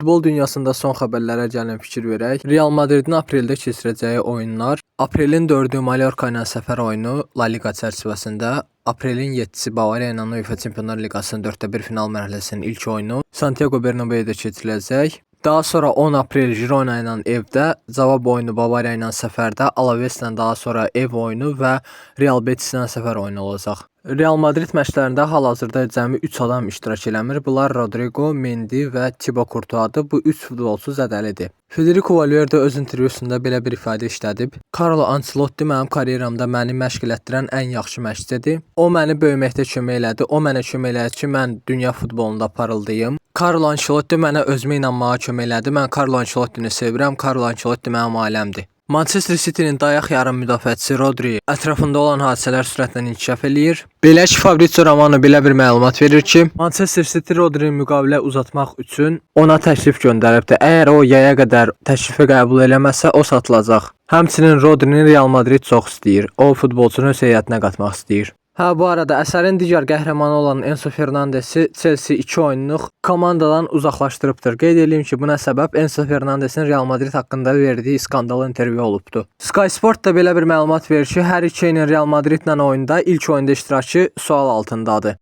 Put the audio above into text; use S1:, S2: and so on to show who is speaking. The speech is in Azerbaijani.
S1: Futbol dünyasında son xəbərlərə gəlin fikir verək. Real Madridin apreldə keçirəcəyi oyunlar, aprelin 4-ü Mallorca ilə səfər oyunu La Liga çərçivəsində, aprelin 7-si Bavariya ilə UEFA Çempionlar Liqasının 4-1 final mərhələsinin ilk oyunu Santiago Bernabéu'da keçiriləcək. Daha sonra 10 aprel Girona ilə evdə, cavab oyunu Bavariya ilə səfərdə, Alaves ilə daha sonra ev oyunu və Real Betis ilə səfər oyunu olacaq. Real Madrid məşqlərində hal-hazırda cəmi 3 adam iştirak eləmir. Bunlar Rodrigo, Mendy və Thibaut Courtois'dır. Bu 3 futbolçu zədəlidir. Federico Valverde öz intervyusunda belə bir ifadə işlədib. Carlo Ancelotti mənim karyeramda məni məşq elətdirən ən yaxşı məşqçidir. O məni böyüməkdə kömək elədi. O mənə kömək elədi ki, mən dünya futbolunda parıldayım. Carlo Ancelotti mənə özümə inanmağa kömək elədi. Mən Carlo Ancelottini sevirəm. Carlo Ancelotti mənim ailəmdir. Manchester City'nin dayaq yarım müdafiəçisi Rodri ətrafında olan hadisələr sürətlə inkişaf eləyir. Belə ki, Fabrizio Romano belə bir məlumat verir ki, Manchester City Rodri'ni müqavilə uzatmaq üçün ona təklif göndəribdir. Əgər o yaya qədər təklifi qəbul eləməsə, o satılacaq. Həmçinin Rodri'ni Real Madrid çox istəyir. O futbolçunu öz heyətinə qatmaq istəyir. Bu arada əsərin digər qəhrəmanı olan Enzo Fernandesi Chelsea 2 oyunluq komandadan uzaqlaşdırıbdır. Qeyd edeyim ki, buna səbəb Enzo Fernandesin Real Madrid haqqında verdiyi skandal intervyu olubdu. Sky Sport da belə bir məlumat verir ki, hər iki Real Madridlə oyunda ilk oyunda iştirakı sual altındadır.